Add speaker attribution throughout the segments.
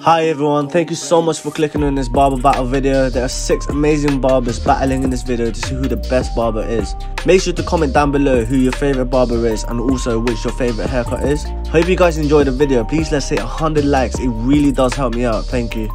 Speaker 1: Hi everyone, thank you so much for clicking on this barber battle video. There are 6 amazing barbers battling in this video to see who the best barber is. Make sure to comment down below who your favorite barber is and also which your favorite haircut is. Hope you guys enjoyed the video. Please let's say 100 likes, it really does help me out. Thank you.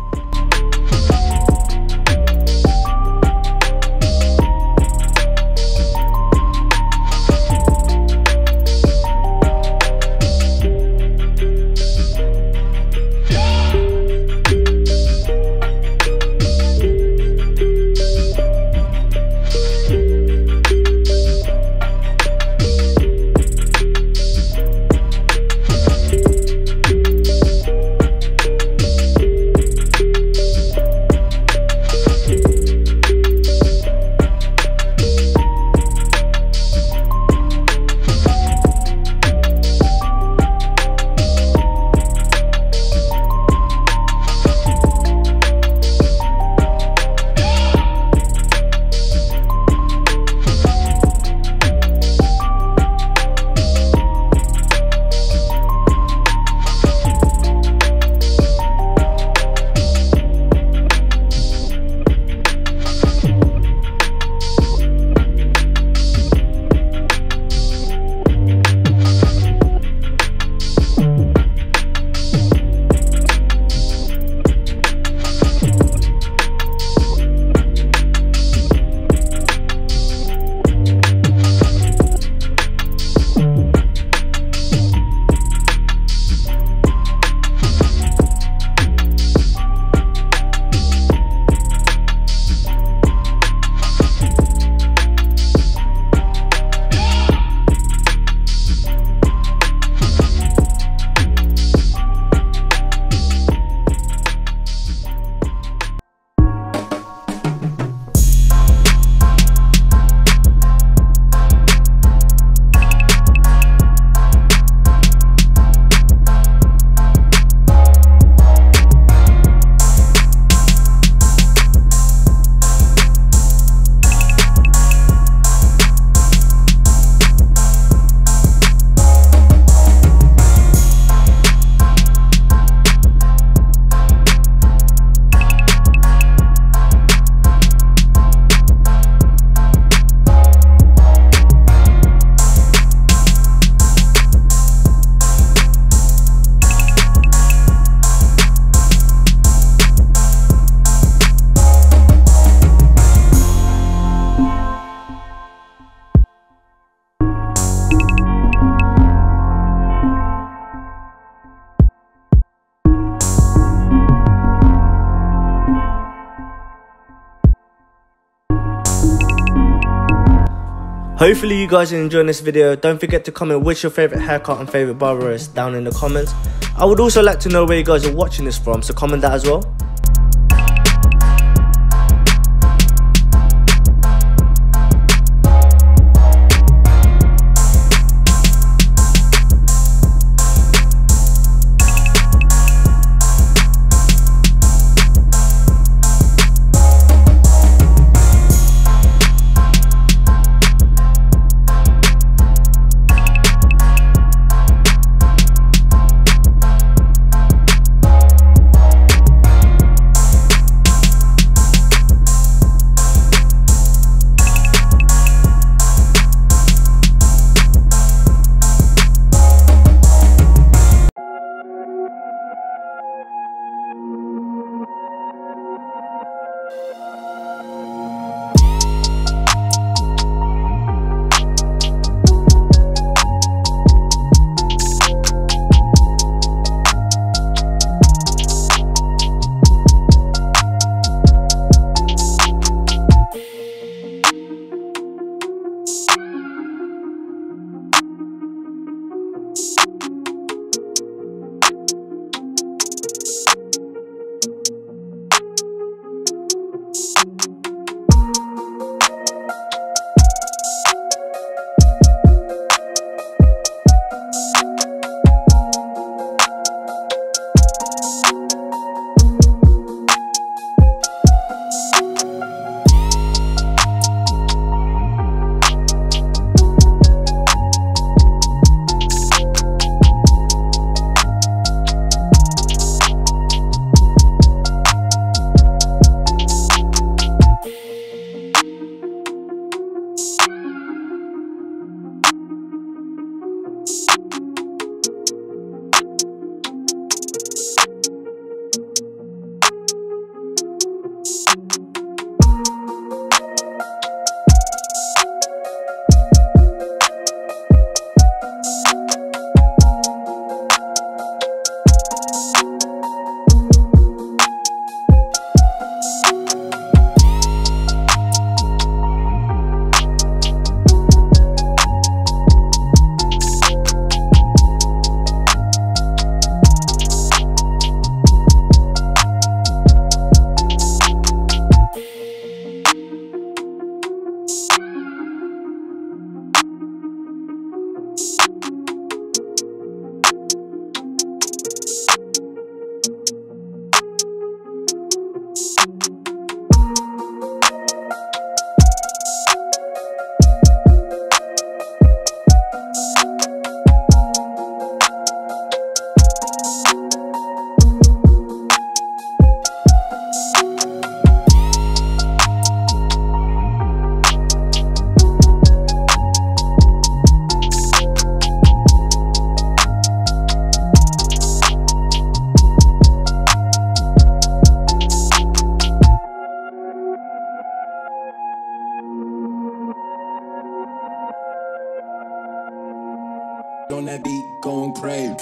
Speaker 1: Hopefully you guys are enjoying this video. Don't forget to comment which your favorite haircut and favorite barber is down in the comments. I would also like to know where you guys are watching this from, so comment that as well.
Speaker 2: on that beat, going crazy.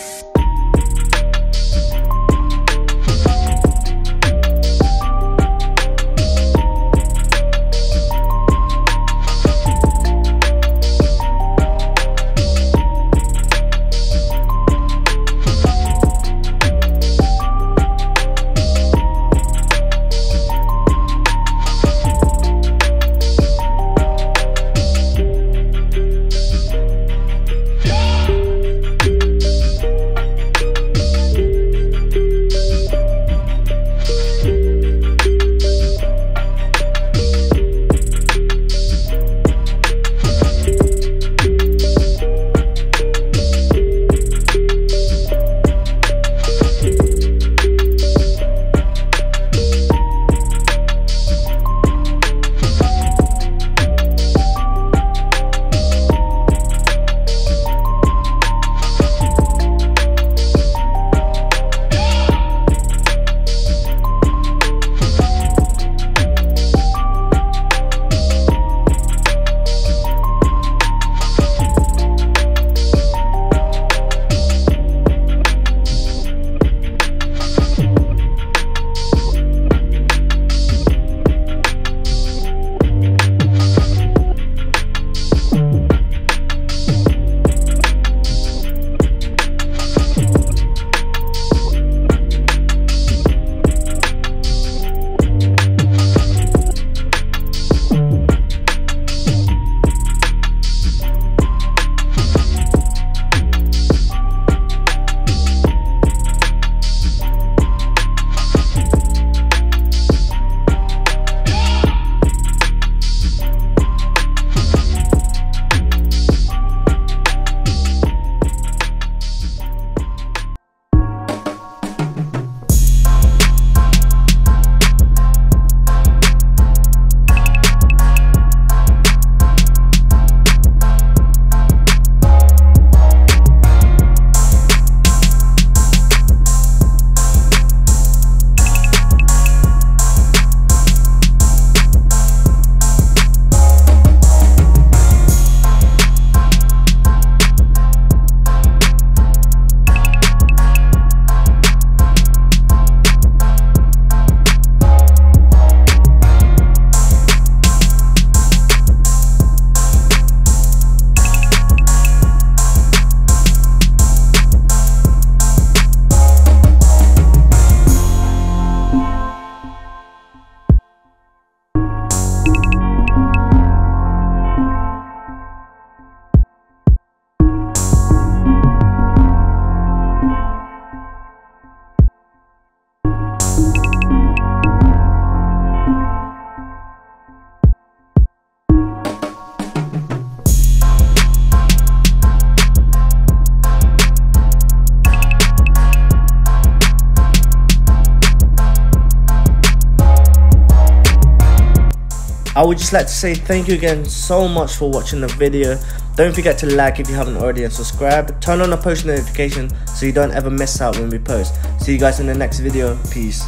Speaker 1: I would just like to say thank you again so much for watching the video. Don't forget to like if you haven't already and subscribe. Turn on the post notification so you don't ever miss out when we post. See you guys in the next video. Peace.